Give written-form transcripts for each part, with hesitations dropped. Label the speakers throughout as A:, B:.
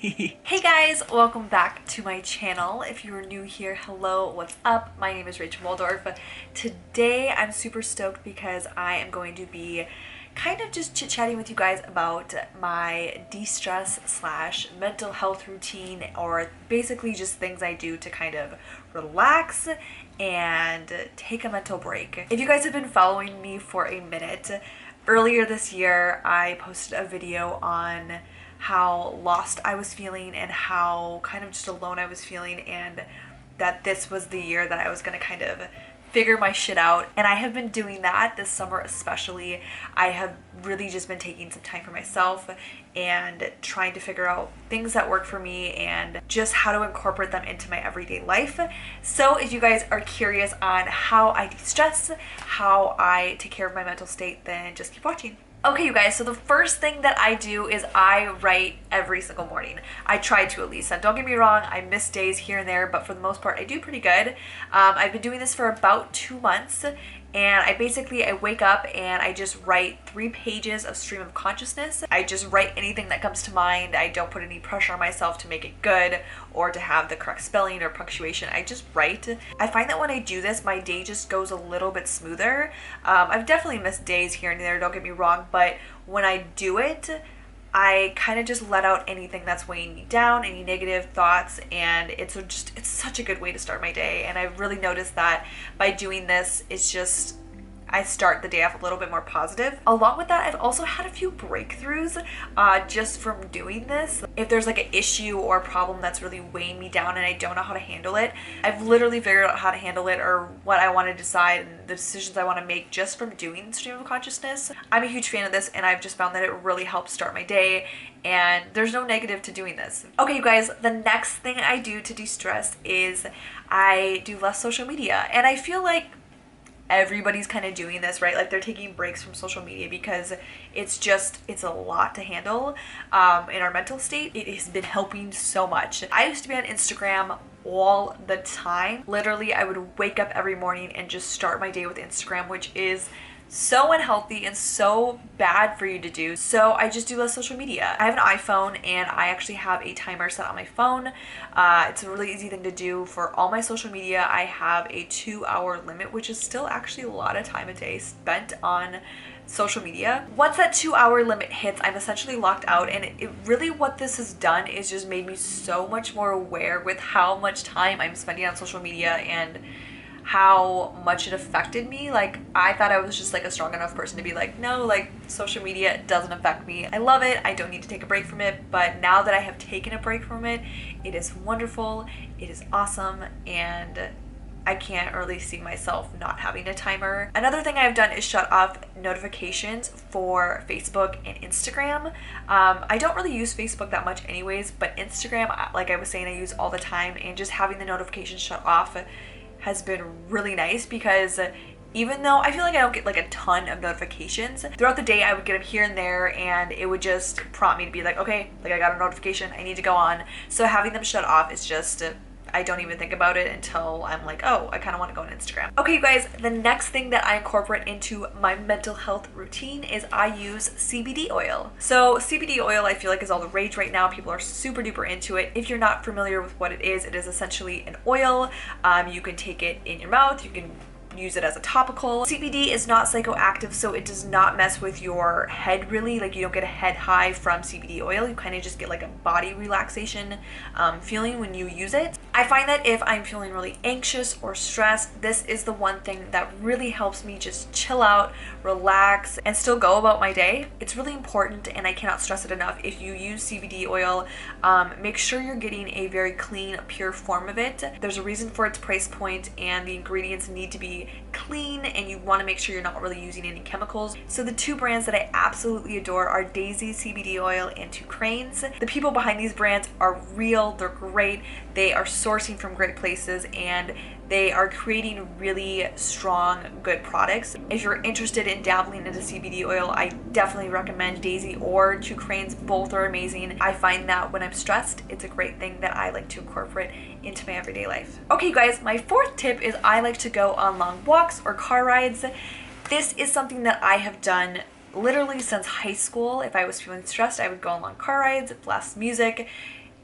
A: Hey guys, welcome back to my channel. If you are new here, hello, what's up? My name is Waldorf. Today I'm super stoked because I am going to be kind of just chit-chatting with you guys about my de-stress slash mental health routine, or basically just things I do to kind of relax and take a mental break. If you guys have been following me for a minute, earlier this year I posted a video on how lost I was feeling and how kind of just alone I was feeling, and that this was the year that I was gonna kind of figure my shit out. And I have been doing that this summer especially. I have really just been taking some time for myself and trying to figure out things that work for me and just how to incorporate them into my everyday life. So if you guys are curious on how I de-stress, how I take care of my mental state, then just keep watching. Okay, you guys, so the first thing that I do is I write every single morning. I try to, at least. And don't get me wrong, I miss days here and there, but for the most part, I do pretty good. I've been doing this for about 2 months, and I wake up and I just write 3 pages of stream of consciousness. I just write anything that comes to mind. I don't put any pressure on myself to make it good or to have the correct spelling or punctuation. I just write. I find that when I do this, my day just goes a little bit smoother. I've definitely missed days here and there, don't get me wrong, but when I do it, I kind of just let out anything that's weighing me down, any negative thoughts, and it's such a good way to start my day. And I've really noticed that by doing this, I start the day off a little bit more positive. Along with that, I've also had a few breakthroughs just from doing this. If there's like an issue or a problem that's really weighing me down and I don't know how to handle it, I've literally figured out how to handle it, or what I want to decide and the decisions I want to make just from doing stream of consciousness. I'm a huge fan of this, and I've just found that it really helps start my day, and there's no negative to doing this. Okay, you guys, the next thing I do to de-stress is I do less social media. And I feel like everybody's kind of doing this, right? Like, they're taking breaks from social media because it's a lot to handle in our mental state. It has been helping so much. I used to be on Instagram all the time. Literally, I would wake up every morning and just start my day with Instagram, which is so unhealthy and so bad for you to do. So I just do less social media. I have an iPhone, and I actually have a timer set on my phone. It's a really easy thing to do. For all my social media, I have a 2-hour limit, which is still actually a lot of time a day spent on social media. Once that 2-hour limit hits, I'm essentially locked out, and it really, what this has done is just made me so much more aware with how much time I'm spending on social media and how much it affected me. Like, I thought I was just like a strong enough person to be like, no, like, social media doesn't affect me. I love it. I don't need to take a break from it. But now that I have taken a break from it, it is wonderful. It is awesome. And I can't really see myself not having a timer. Another thing I've done is shut off notifications for Facebook and Instagram. I don't really use Facebook that much anyways, but Instagram, like I was saying, I use all the time, and just having the notifications shut off has been really nice, because even though I feel like I don't get like a ton of notifications throughout the day, I would get them here and there, and it would just prompt me to be like, okay, like, I got a notification, I need to go on. So having them shut off is just, I don't even think about it until I'm like, oh, I kind of want to go on Instagram. Okay, you guys, the next thing that I incorporate into my mental health routine is I use CBD oil. So CBD oil, I feel like, is all the rage right now. People are super duper into it. If you're not familiar with what it is essentially an oil. You can take it in your mouth. You can use it as a topical. CBD is not psychoactive, so it does not mess with your head really. Like, you don't get a head high from CBD oil. You kind of just get like a body relaxation feeling when you use it. I find that if I'm feeling really anxious or stressed, this is the one thing that really helps me just chill out, relax, and still go about my day. It's really important, and I cannot stress it enough. If you use CBD oil, make sure you're getting a very clean, pure form of it. There's a reason for its price point, and the ingredients need to be clean, and you want to make sure you're not really using any chemicals. So the 2 brands that I absolutely adore are DAZEY CBD oil and 2 Cranes. The people behind these brands are real, they're great, they are sourcing from great places, and they are creating really strong, good products. If you're interested in dabbling into CBD oil, I definitely recommend DAZEY or 2 Cranes. Both are amazing. I find that when I'm stressed, it's a great thing that I like to incorporate into my everyday life. Okay, you guys, my 4th tip is I like to go on long walks or car rides. This is something that I have done literally since high school. If I was feeling stressed, I would go on long car rides, blast music,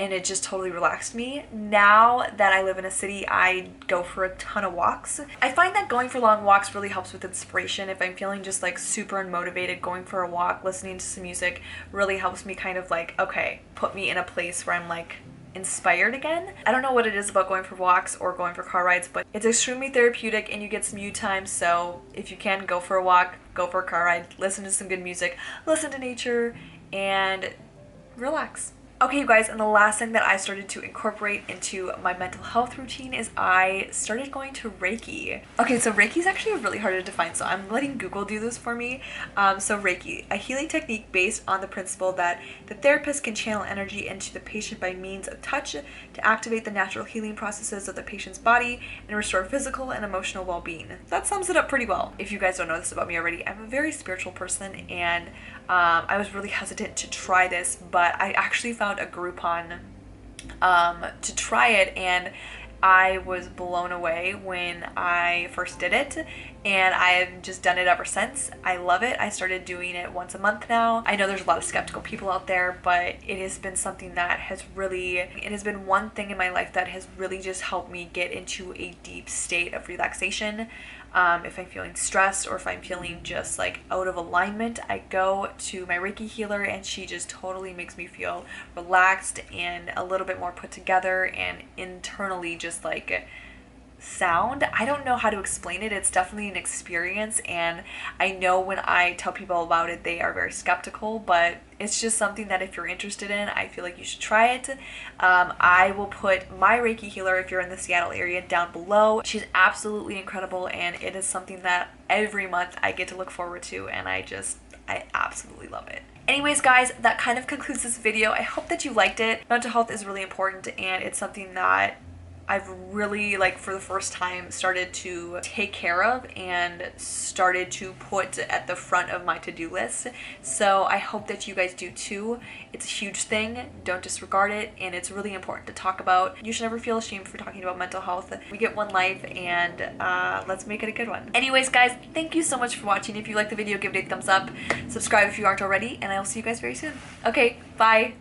A: and it just totally relaxed me. Now that I live in a city, I go for a ton of walks. I find that going for long walks really helps with inspiration. If I'm feeling just like super unmotivated, going for a walk, listening to some music really helps me kind of like, okay, put me in a place where I'm like inspired again. I don't know what it is about going for walks or going for car rides, but it's extremely therapeutic and you get some you time. So if you can, go for a walk, go for a car ride, listen to some good music, listen to nature, and relax. Okay, you guys, and the last thing that I started to incorporate into my mental health routine is I started going to Reiki. Okay, so Reiki is actually really hard to define, so I'm letting Google do this for me. So Reiki, a healing technique based on the principle that the therapist can channel energy into the patient by means of touch to activate the natural healing processes of the patient's body and restore physical and emotional well-being. That sums it up pretty well. If you guys don't know this about me already, I'm a very spiritual person, and I was really hesitant to try this, but I actually found a Groupon to try it, and I was blown away when I first did it, and I've just done it ever since. I love it. I started doing it once a month now. I know there's a lot of skeptical people out there, but it has been something that has really, it has been one thing in my life that has really just helped me get into a deep state of relaxation. If I'm feeling stressed or if I'm feeling just like out of alignment, I go to my Reiki healer and she just totally makes me feel relaxed and a little bit more put together and internally just like sound. I don't know how to explain it. It's definitely an experience, and I know when I tell people about it, they are very skeptical, but it's just something that if you're interested in, I feel like you should try it. I will put my Reiki healer, if you're in the Seattle area, down below. She's absolutely incredible, and it is something that every month I get to look forward to, and I absolutely love it. Anyways, guys, that kind of concludes this video. I hope that you liked it. Mental health is really important, and it's something that I've really, like, for the first time started to take care of and started to put at the front of my to-do list. So I hope that you guys do too. It's a huge thing. Don't disregard it, and it's really important to talk about. You should never feel ashamed for talking about mental health. We get one life, and let's make it a good one. Anyways, guys, thank you so much for watching. If you liked the video, give it a thumbs up. Subscribe if you aren't already, and I will see you guys very soon. Okay, bye.